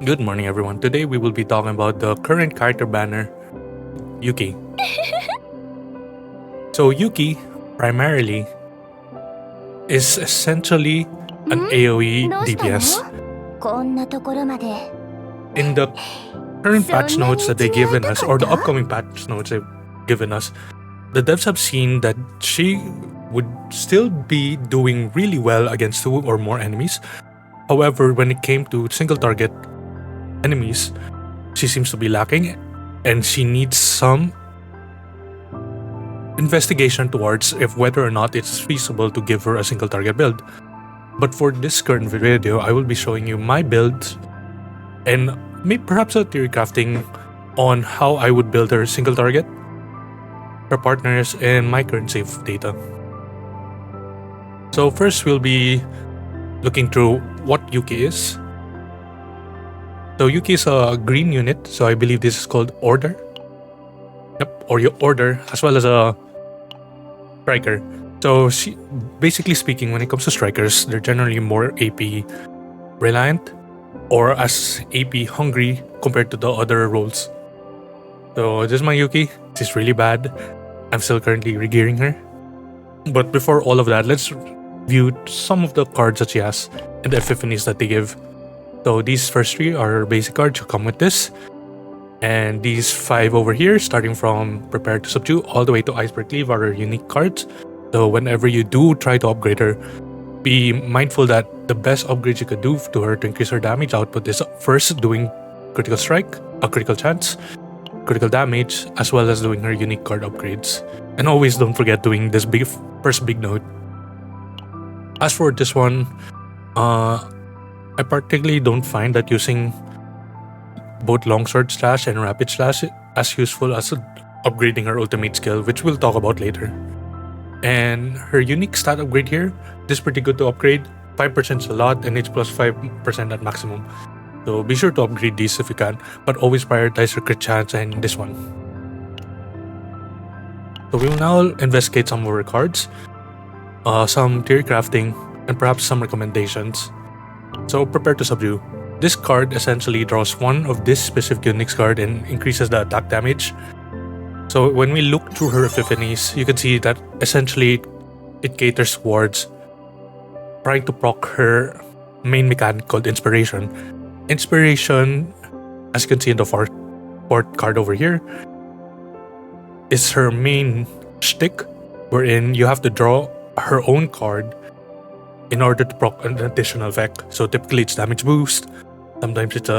Good morning, everyone. Today we will be talking about the current character banner, Yuki. So, Yuki primarily is essentially an AoE DPS. In the current patch notes that they've given us, or the upcoming patch notes they've given us, the devs have seen that she would still be doing really well against 2 or more enemies. However, when it came to single target enemies, she seems to be lacking, and she needs some investigation towards if whether or not it's feasible to give her a single target build. But for this current video, I will be showing you my build and maybe perhaps a theory crafting on how I would build her single target, her partners, and my current save data. So first we'll be looking through what Yuki is. So Yuki is a green unit, so I believe this is called Order. Yep, or your Order, as well as a striker. So she, basically speaking, when it comes to strikers, they're generally more AP reliant or as AP hungry compared to the other roles. So this is my Yuki. She's really bad. I'm still currently regearing her. But before all of that, let's view some of the cards that she has and the epiphanies that they give. So these first 3 are basic cards who come with this. And these 5 over here, starting from Prepare to Subdue all the way to Iceberg Cleave, are her unique cards. So whenever you do try to upgrade her, be mindful that the best upgrade you could do to her to increase her damage output is first doing critical strike, a critical chance, critical damage, as well as doing her unique card upgrades. And always don't forget doing this first big note. As for this one, I particularly don't find that using both longsword slash and rapid slash as useful as upgrading her ultimate skill, which we'll talk about later. And her unique stat upgrade here, this is pretty good to upgrade. 5% is a lot, and it's plus 5% at maximum. So be sure to upgrade these if you can, but always prioritize her crit chance and this one. So we will now investigate some of her cards, some theory crafting, and perhaps some recommendations. So Prepare to Subdue. This card essentially draws one of this specific unique card and increases the attack damage. So when we look through her epiphanies, you can see that essentially it caters towards trying to proc her main mechanic called Inspiration. Inspiration, as you can see in the fourth card over here, is her main shtick, wherein you have to draw her own card in order to proc an additional effect. So typically it's damage boost, sometimes it's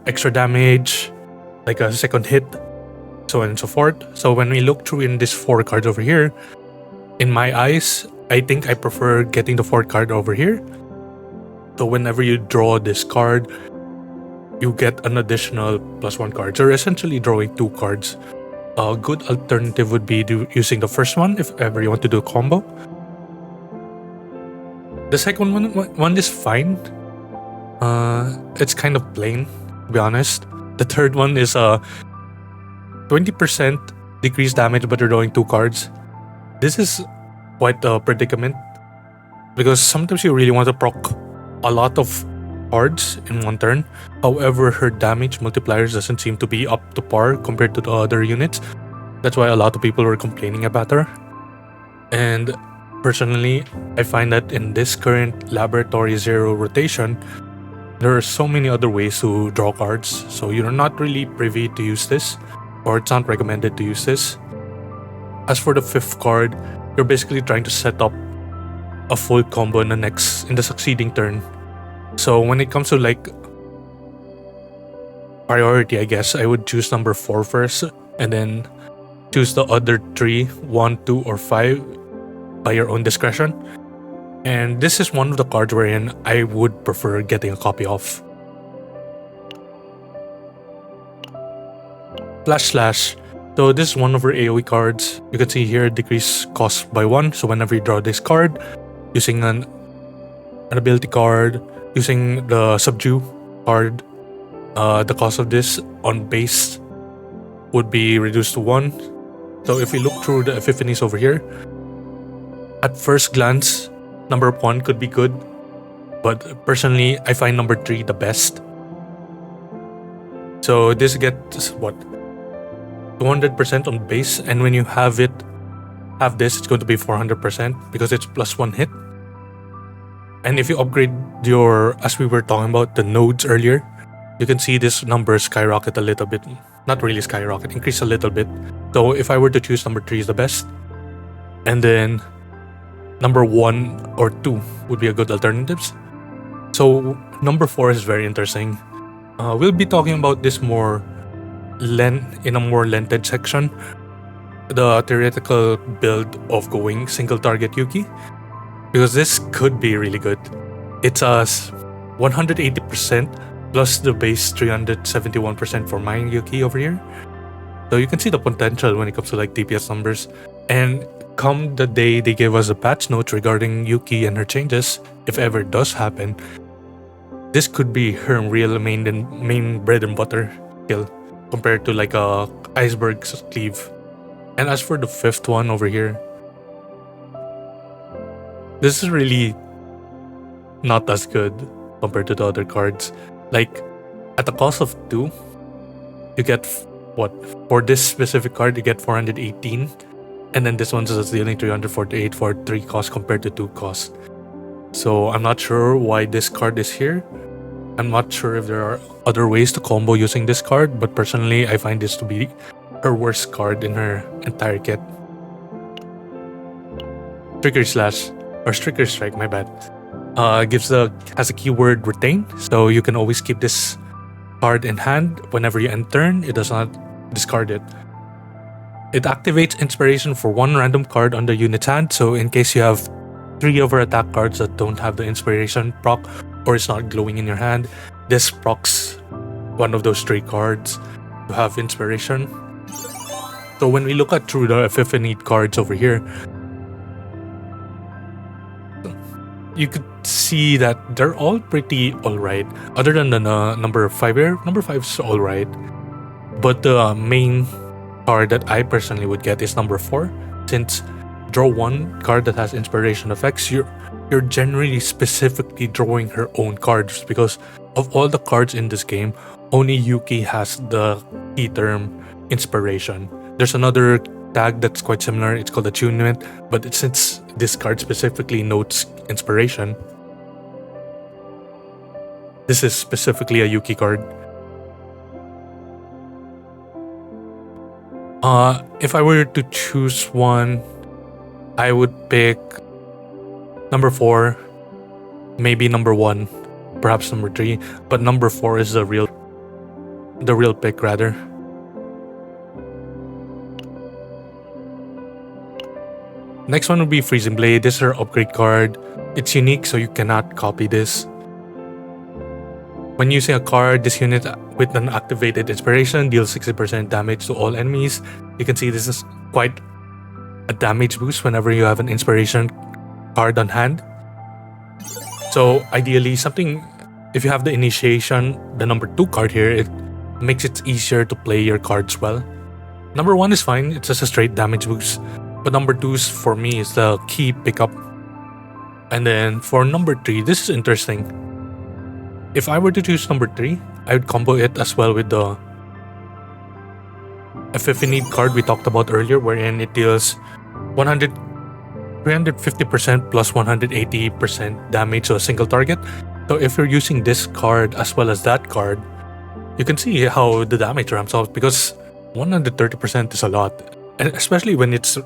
extra damage, like a second hit, so on and so forth. So when we look through in these 4 cards over here, in my eyes, I think I prefer getting the 4th card over here. So whenever you draw this card, you get an additional +1 card. So you're essentially drawing 2 cards. A good alternative would be using the first one if ever you want to do a combo. The second one is fine. It's kind of plain, to be honest. The third one is 20% decreased damage, but you're drawing 2 cards. This is quite a predicament because sometimes you really want to proc a lot of cards in one turn. However, her damage multipliers doesn't seem to be up to par compared to the other units. That's why a lot of people were complaining about her. And personally, I find that in this current Laboratory 0 rotation, there are so many other ways to draw cards, so you're not really privy to use this, or it's not recommended to use this. As for the 5th card, you're basically trying to set up a full combo in the succeeding turn. So when it comes to like priority, I guess I would choose number 4 first, and then choose the other 3, 1, 2, or 5 by your own discretion. And this is one of the cards wherein I would prefer getting a copy of. Flash Slash. So this is one of our AoE cards. You can see here decrease cost by 1. So whenever you draw this card, using an ability card, using the Subdue card, the cost of this on base would be reduced to 1. So if we look through the epiphanies over here, at first glance, number 1 could be good, but personally, I find number 3 the best. So this gets what, 200% on base, and when you have this, it's going to be 400% because it's +1 hit. And if you upgrade your, as we were talking about the nodes earlier, you can see this number skyrocket a little bit. Not really skyrocket, increase a little bit. So if I were to choose, number 3 is the best. And then number 1 or 2 would be a good alternatives. So number 4 is very interesting. We'll be talking about this more in a more lengthed section. The theoretical build of going single target Yuki, because this could be really good. It's a 180% plus the base 371% for my Yuki over here. So you can see the potential when it comes to like DPS numbers. And come the day they give us a patch note regarding Yuki and her changes, if ever it does happen, this could be her real main bread and butter skill compared to like a iceberg's cleave. And as for the 5th one over here, this is really not as good compared to the other cards. Like, at the cost of 2, you get what? For this specific card, you get 418. And then this one's just dealing 348 for 3 cost compared to 2 cost. So I'm not sure why this card is here. I'm not sure if there are other ways to combo using this card, but personally, I find this to be her worst card in her entire kit. Trigger Slash, or Trigger Strike, my bad. Has a keyword retain, so you can always keep this card in hand whenever you end turn. It does not discard it. It activates inspiration for 1 random card on the unit's hand, so in case you have 3 over attack cards that don't have the inspiration proc, or it's not glowing in your hand, this procs one of those 3 cards to have inspiration. So when we look at through the epiphany cards over here, you could see that they're all pretty alright. Other than the number 5 here, number 5 is alright. But the main card that I personally would get is number 4. Since draw 1 card that has inspiration effects, you're generally specifically drawing her own cards, because of all the cards in this game, only Yuki has the key term inspiration. There's another tag that's quite similar, it's called attunement, but since this card specifically notes inspiration, this is specifically a Yuki card. If I were to choose one, I would pick number 4, maybe number 1, perhaps number 3, but number 4 is the real pick rather. Next one would be Freezing Blade. This is her upgrade card. It's unique, so you cannot copy this. When using a card, this unit with an activated inspiration deals 60% damage to all enemies. You can see this is quite a damage boost whenever you have an inspiration card on hand. So ideally, if you have the initiation, the number 2 card here, it makes it easier to play your cards well. Number 1 is fine, it's just a straight damage boost. But number 2 for me is the key pickup. And then for number 3, this is interesting. If I were to choose number 3, I would combo it as well with the Epiphany card we talked about earlier, wherein it deals 350% plus 180% damage to a single target. So if you're using this card as well as that card, you can see how the damage ramps up, because 130% is a lot. And especially when it's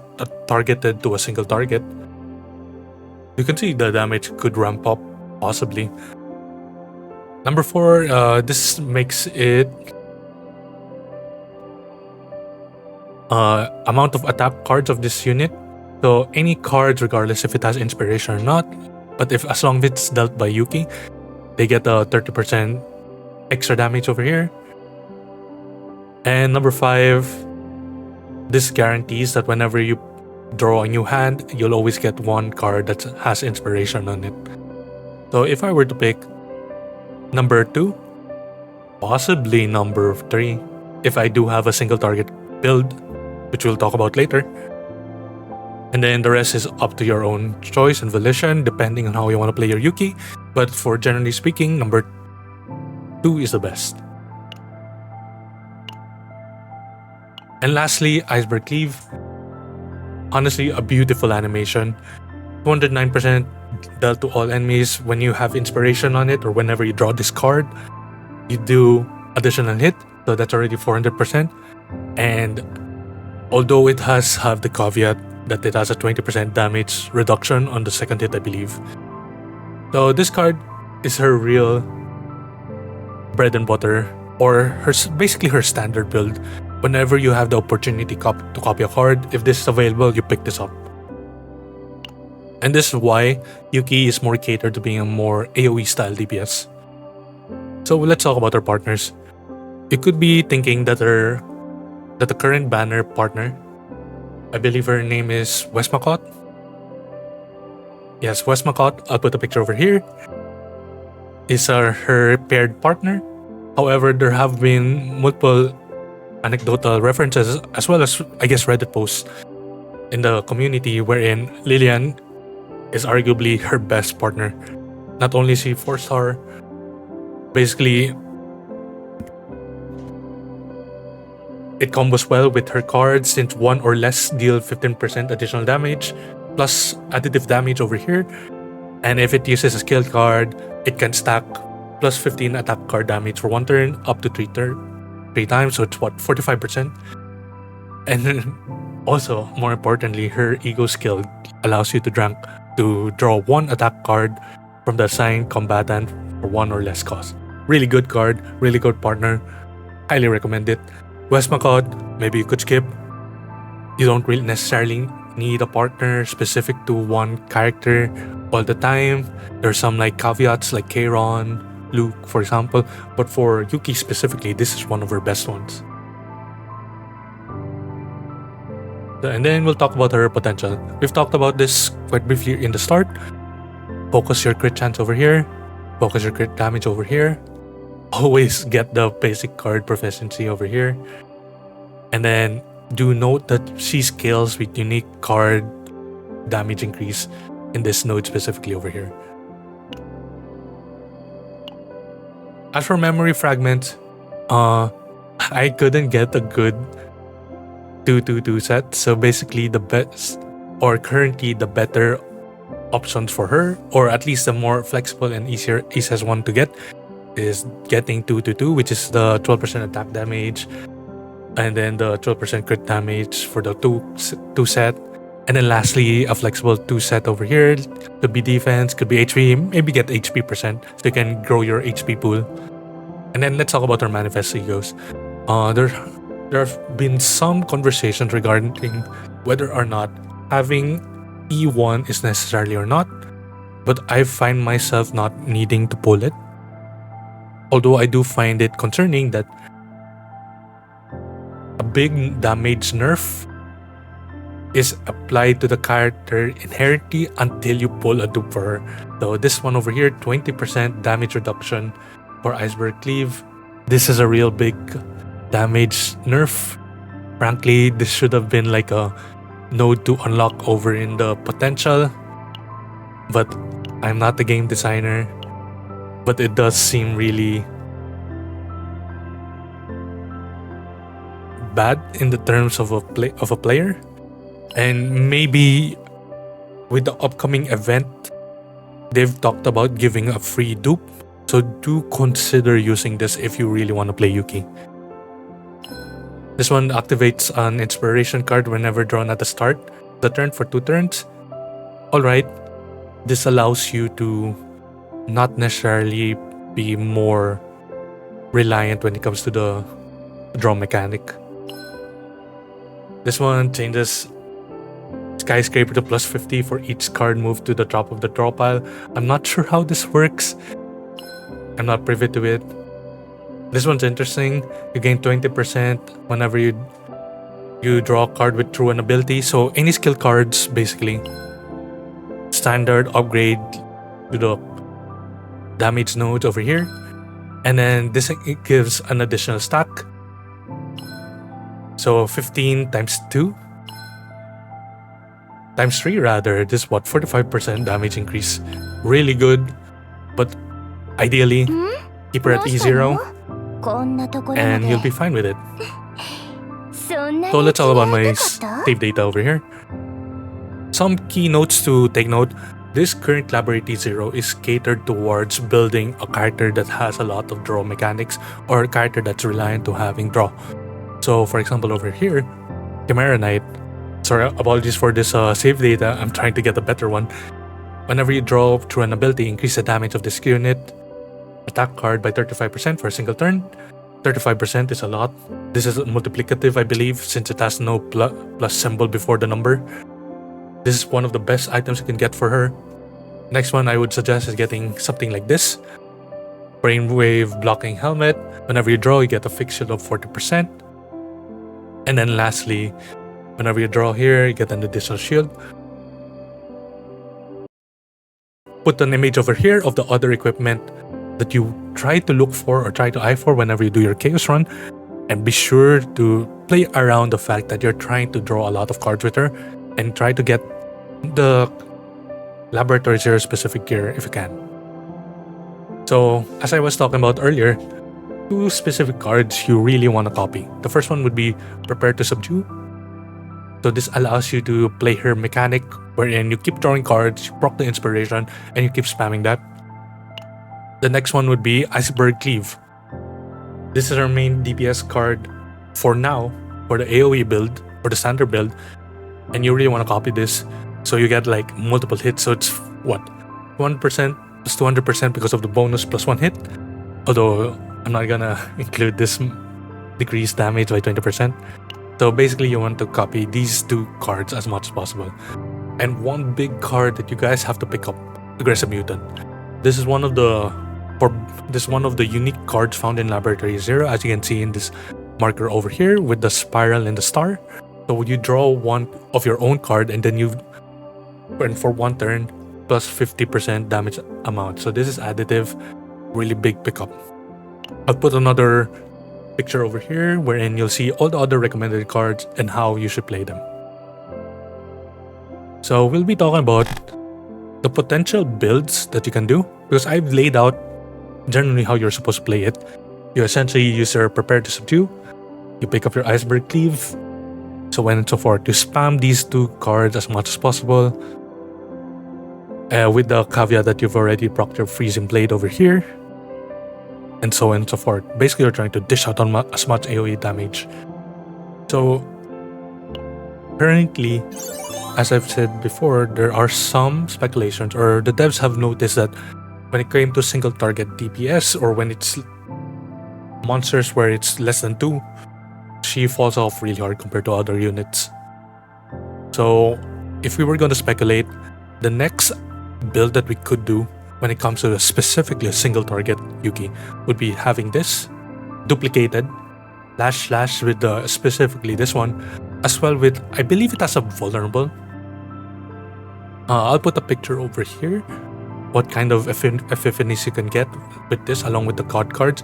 targeted to a single target, you can see the damage could ramp up possibly. Number 4, this makes it amount of attack cards of this unit. So any cards, regardless if it has inspiration or not, but as long as it's dealt by Yuki, they get a 30% extra damage over here. And number 5, this guarantees that whenever you draw a new hand, you'll always get 1 card that has inspiration on it. So if I were to pick number 2, possibly number 3, if I do have a single target build, which we'll talk about later. And then the rest is up to your own choice and volition, depending on how you want to play your Yuki. But for generally speaking, number 2 is the best. And lastly, Iceberg Cleave. Honestly, a beautiful animation. 209% dealt to all enemies. When you have inspiration on it or whenever you draw this card, you do additional hit, so that's already 400%. And although it has have the caveat that it has a 20% damage reduction on the second hit, I believe. So this card is her real bread and butter, or basically her standard build. Whenever you have the opportunity to copy a card, if this is available, you pick this up. And this is why Yuki is more catered to being a more AoE style DPS. So let's talk about our partners. You could be thinking that the current banner partner, I believe her name is Westmacott. Yes, Westmacott, I'll put a picture over here, is her paired partner. However, there have been multiple anecdotal references as well as, I guess, Reddit posts in the community wherein Lillian is arguably her best partner. Not only is she 4-star, basically it combos well with her cards since one or less deal 15% additional damage plus additive damage over here. And if it uses a skill card, it can stack plus 15 attack card damage for one turn up to 3 times, so it's 45%. And also, more importantly, her ego skill allows you to draw one attack card from the assigned combatant for one or less cost. Really good card, really good partner. Highly recommend it. Westmacott, maybe you could skip. You don't really necessarily need a partner specific to one character all the time. There's some like caveats like Kairon, Luke, for example, but for Yuki specifically, this is one of her best ones. And then we'll talk about her potential. We've talked about this quite briefly in the start. Focus your crit chance over here. Focus your crit damage over here. Always get the basic card proficiency over here. And then do note that she scales with unique card damage increase in this node specifically over here. As for memory fragments, I couldn't get a good 2-2-2 set. So basically the best, or currently the better options for her, or at least the more flexible and easiest one to get, is getting 2-2-2, which is the 12% attack damage, and then the 12% crit damage for the 2 set. And then lastly, a flexible 2 set over here. Could be defense, could be HP, maybe get HP percent so you can grow your HP pool. And then let's talk about our manifest egos. There have been some conversations regarding whether or not having E1 is necessarily or not, but I find myself not needing to pull it. Although I do find it concerning that a big damage nerf is applied to the character inherently until you pull a dupe for her. So this one over here, 20% damage reduction for Iceberg Cleave. This is a real big damage nerf. Frankly, this should have been like a node to unlock over in the potential, but I'm not the game designer. But it does seem really bad in the terms of a player. And maybe with the upcoming event, they've talked about giving a free dupe. So do consider using this if you really want to play Yuki. This one activates an inspiration card whenever drawn at the start of the turn for 2 turns. Alright, this allows you to not necessarily be more reliant when it comes to the draw mechanic. This one changes Skyscraper to plus 50 for each card moved to the top of the draw pile. I'm not sure how this works. I'm not privy to it. This one's interesting. You gain 20% whenever you draw a card with true an ability. So any skill cards, basically. Standard upgrade to the damage node over here. And then this it gives an additional stack. So 15 times 2. Times 3 rather. This is what? 45% damage increase. Really good. But ideally, keep her at E0. And you'll be fine with it. So let's talk about my save data over here. Some key notes to take note. This current Laboratory 0 is catered towards building a character that has a lot of draw mechanics, or a character that's reliant to having draw. So for example over here, Chimera Knight, sorry, apologies for this save data, I'm trying to get a better one. Whenever you draw through an ability, increase the damage of this unit attack card by 35% for a single turn. 35% is a lot. This is multiplicative, I believe, since it has no plus symbol before the number. This is one of the best items you can get for her. Next one I would suggest is getting something like this. Brainwave blocking helmet. Whenever you draw, you get a fixed shield of 40%. And then lastly, whenever you draw here, you get an additional shield. Put an image over here of the other equipment that you try to look for or try to eye for whenever you do your Chaos run. And be sure to play around the fact that you're trying to draw a lot of cards with her, and try to get the Laboratory 0 specific gear if you can. So as I was talking about earlier, 2 specific cards you really want to copy. The first one would be Prepare to Subdue. So this allows you to play her mechanic wherein you keep drawing cards, you proc the inspiration, and you keep spamming that. The next one would be Iceberg Cleave. This is our main DPS card for now, for the AoE build, or the standard build, and you really want to copy this. So you get like multiple hits, so it's what? 1% plus 200% because of the bonus plus 1 hit. Although I'm not gonna include this decreased damage by 20%. So basically you want to copy these 2 cards as much as possible. And one big card that you guys have to pick up, Aggressive Mutant. This is one of the unique cards found in Laboratory 0, as you can see in this marker over here with the spiral and the star. So you draw one of your own card, and then you burn for 1 turn plus 50% damage amount. So this is additive, really big pickup. I'll put another picture over here wherein you'll see all the other recommended cards and how you should play them. So we'll be talking about the potential builds that you can do, because I've laid out generally how you're supposed to play it. You essentially use your Prepare to Subdue, you pick up your Iceberg Cleave, so on and so forth. You spam these 2 cards as much as possible, with the caveat that you've already procced your Freezing Blade over here, and so on and so forth. Basically, you're trying to dish out on as much AoE damage. So currently, as I've said before, there are some speculations, or the devs have noticed that when it came to single target DPS, or when it's monsters where it's less than 2, she falls off really hard compared to other units. So if we were going to speculate, the next build that we could do when it comes to specifically a single target Yuki would be having this duplicated slash with specifically this one, as well with, I believe it has a vulnerable. I'll put a picture over here what kind of epiphanies you can get with this along with the card cards.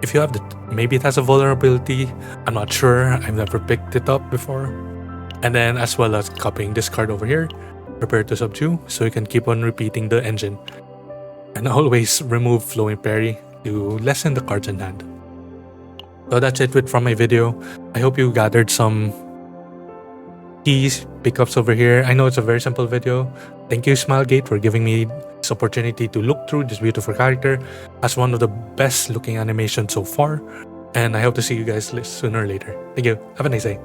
If you have maybe it has a vulnerability, I'm not sure, I've never picked it up before. And then as well as copying this card over here, Prepare to Subdue, so you can keep on repeating the engine. And always remove Flowing Parry to lessen the cards in hand. So that's it from my video. I hope you gathered some keys, pickups over here. I know it's a very simple video. Thank you Smilegate for giving me this opportunity to look through this beautiful character as one of the best looking animations so far. And I hope to see you guys sooner or later. Thank you. Have a nice day.